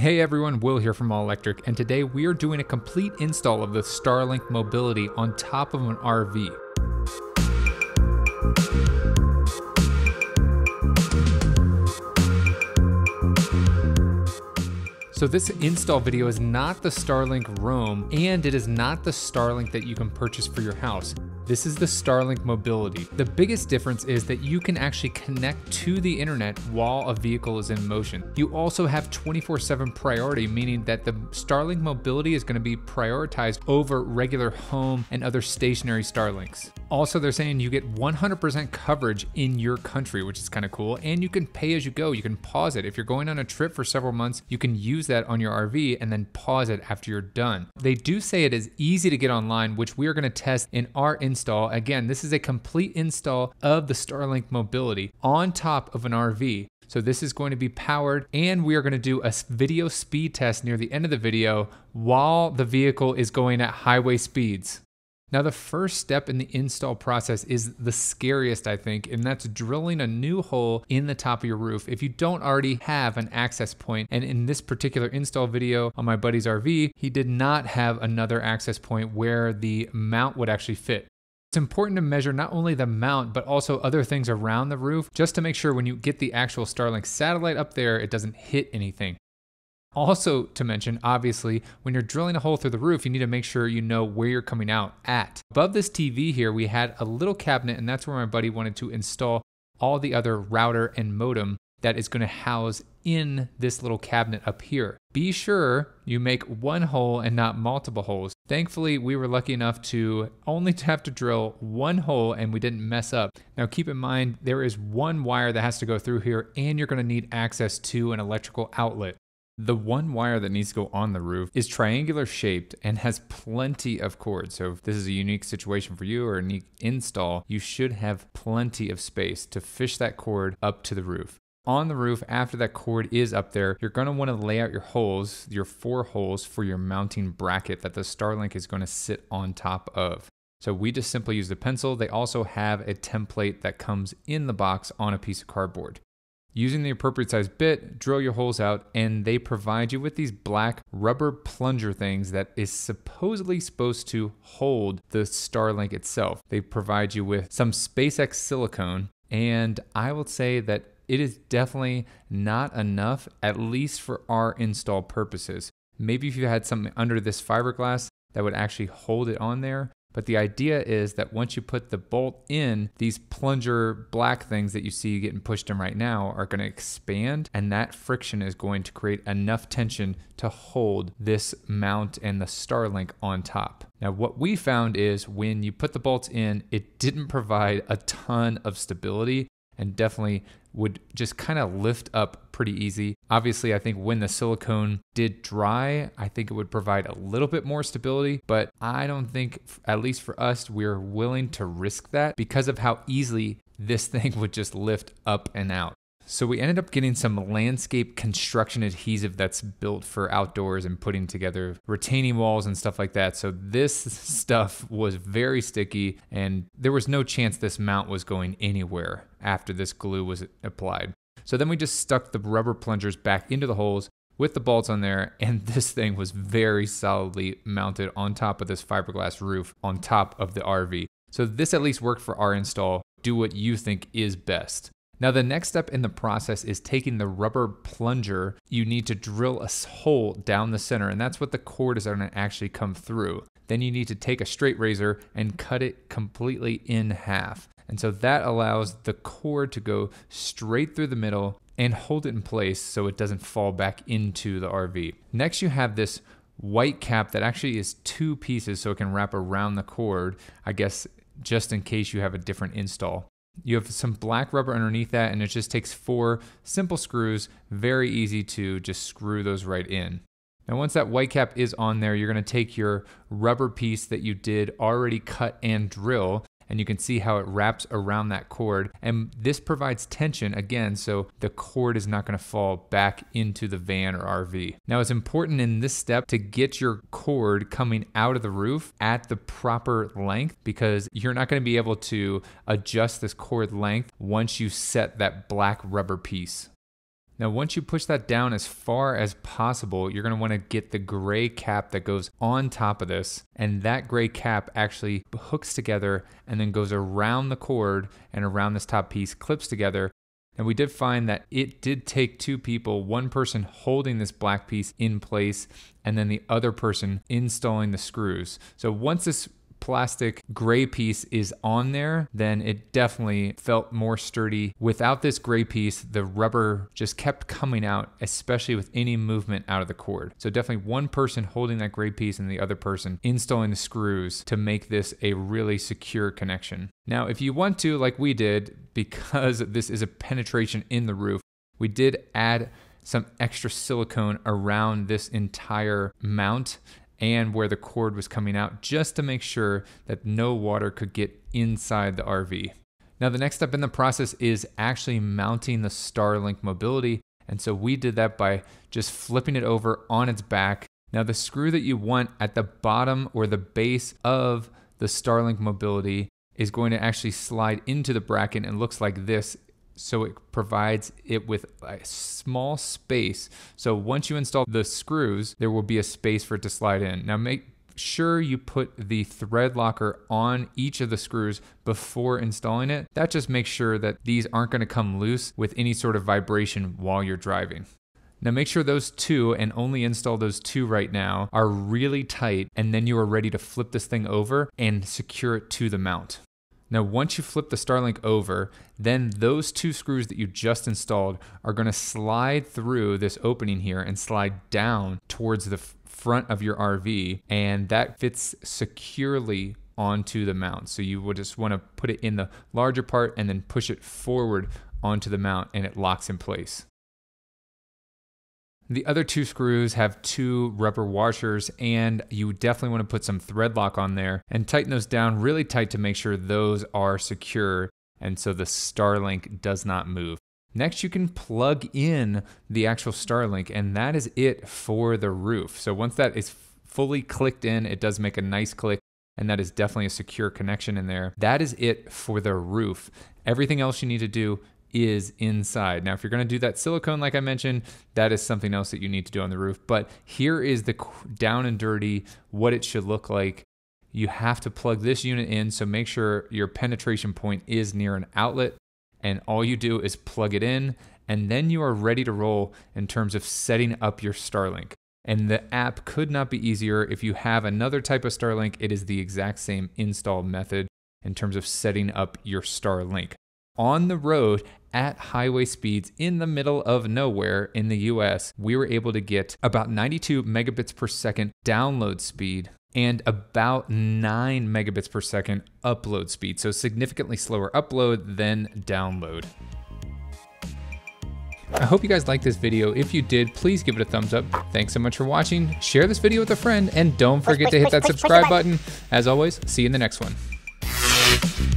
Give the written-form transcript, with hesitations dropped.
Hey everyone, Will here from All Electric, and today we are doing a complete install of the Starlink Mobility on top of an RV. So this install video is not the Starlink Roam, and it is not the Starlink that you can purchase for your house. This is the Starlink Mobility. The biggest difference is that you can actually connect to the internet while a vehicle is in motion. You also have 24/7 priority, meaning that the Starlink Mobility is going to be prioritized over regular home and other stationary Starlinks. Also, they're saying you get 100% coverage in your country, which is kind of cool, and you can pay as you go. You can pause it. If you're going on a trip for several months, you can use that on your RV and then pause it after you're done. They do say it is easy to get online, which we are going to test in our install. Again, this is a complete install of the Starlink Mobility on top of an RV. So this is going to be powered, and we are going to do a video speed test near the end of the video while the vehicle is going at highway speeds. Now, the first step in the install process is the scariest, I think, and that's drilling a new hole in the top of your roof if you don't already have an access point. And in this particular install video on my buddy's RV, he did not have another access point where the mount would actually fit. It's important to measure not only the mount, but also other things around the roof, just to make sure when you get the actual Starlink satellite up there, it doesn't hit anything. Also to mention, obviously, when you're drilling a hole through the roof, you need to make sure you know where you're coming out at. Above this TV here, we had a little cabinet, and that's where my buddy wanted to install all the other router and modem that is going to house in this little cabinet up here. Be sure you make one hole and not multiple holes. Thankfully, we were lucky enough to only have to drill one hole and we didn't mess up. Now keep in mind, there is one wire that has to go through here, and you're going to need access to an electrical outlet. The one wire that needs to go on the roof is triangular shaped and has plenty of cord. So if this is a unique situation for you or a unique install, you should have plenty of space to fish that cord up to the roof. On the roof, after that cord is up there, you're going to want to lay out your holes, your 4 holes for your mounting bracket that the Starlink is going to sit on top of. So we just simply use the pencil. They also have a template that comes in the box on a piece of cardboard. Using the appropriate size bit, drill your holes out, and they provide you with these black rubber plunger things that is supposedly supposed to hold the Starlink itself. They provide you with some SpaceX silicone, and I will say that it is definitely not enough, at least for our install purposes. Maybe if you had something under this fiberglass that would actually hold it on there. But the idea is that once you put the bolt in, these plunger black things that you see getting pushed in right now are going to expand, and that friction is going to create enough tension to hold this mount and the Starlink on top. Now, what we found is when you put the bolts in, it didn't provide a ton of stability and definitely would just kind of lift up pretty easy. Obviously, I think when the silicone did dry, I think it would provide a little bit more stability, but I don't think, at least for us, we're willing to risk that because of how easily this thing would just lift up and out. So we ended up getting some landscape construction adhesive that's built for outdoors and putting together retaining walls and stuff like that. So this stuff was very sticky, and there was no chance this mount was going anywhere after this glue was applied. So then we just stuck the rubber plungers back into the holes with the bolts on there, and this thing was very solidly mounted on top of this fiberglass roof on top of the RV. So this at least worked for our install. Do what you think is best. Now, the next step in the process is taking the rubber plunger. You need to drill a hole down the center, and that's what the cord is going to actually come through. Then you need to take a straight razor and cut it completely in half. And so that allows the cord to go straight through the middle and hold it in place so it doesn't fall back into the RV. Next, you have this white cap that actually is 2 pieces so it can wrap around the cord, I guess, just in case you have a different install. You have some black rubber underneath that, and it just takes 4 simple screws, very easy to just screw those right in. Now, once that white cap is on there, you're going to take your rubber piece that you did already cut and drill, and you can see how it wraps around that cord. And this provides tension again, so the cord is not going to fall back into the van or RV. Now, it's important in this step to get your cord coming out of the roof at the proper length, because you're not going to be able to adjust this cord length once you set that black rubber piece. Now, once you push that down as far as possible, you're gonna wanna get the gray cap that goes on top of this, and that gray cap actually hooks together and then goes around the cord and around this top piece, clips together. And we did find that it did take two people, one person holding this black piece in place and then the other person installing the screws. So once this plastic gray piece is on there, then it definitely felt more sturdy. Without this gray piece, the rubber just kept coming out, especially with any movement out of the cord. So definitely one person holding that gray piece and the other person installing the screws to make this a really secure connection. Now, if you want to, like we did, because this is a penetration in the roof, we did add some extra silicone around this entire mount and where the cord was coming out, just to make sure that no water could get inside the RV. Now, the next step in the process is actually mounting the Starlink Mobility. And so we did that by just flipping it over on its back. Now, the screw that you want at the bottom or the base of the Starlink Mobility is going to actually slide into the bracket and looks like this. So it provides it with a small space. So once you install the screws, there will be a space for it to slide in. Now make sure you put the thread locker on each of the screws before installing it. That just makes sure that these aren't going to come loose with any sort of vibration while you're driving. Now make sure those two, and only install those two right now, are really tight, and then you are ready to flip this thing over and secure it to the mount. Now, once you flip the Starlink over, then those two screws that you just installed are going to slide through this opening here and slide down towards the front of your RV, and that fits securely onto the mount. So you would just want to put it in the larger part and then push it forward onto the mount, and it locks in place. The other two screws have two rubber washers, and you definitely want to put some thread lock on there and tighten those down really tight to make sure those are secure and so the Starlink does not move. Next, you can plug in the actual Starlink, and that is it for the roof. So once that is fully clicked in, it does make a nice click, and that is definitely a secure connection in there. That is it for the roof. Everything else you need to do is inside. Now, if you're going to do that silicone, like I mentioned, that is something else that you need to do on the roof. But here is the down and dirty, what it should look like. You have to plug this unit in, so make sure your penetration point is near an outlet, and all you do is plug it in, and then you are ready to roll in terms of setting up your Starlink. And the app could not be easier. If you have another type of Starlink, it is the exact same install method in terms of setting up your Starlink. On the road at highway speeds in the middle of nowhere in the US, we were able to get about 92 megabits per second download speed and about 9 megabits per second upload speed. So significantly slower upload than download. I hope you guys liked this video. If you did, please give it a thumbs up. Thanks so much for watching. Share this video with a friend, and don't forget to hit that subscribe button. As always, see you in the next one.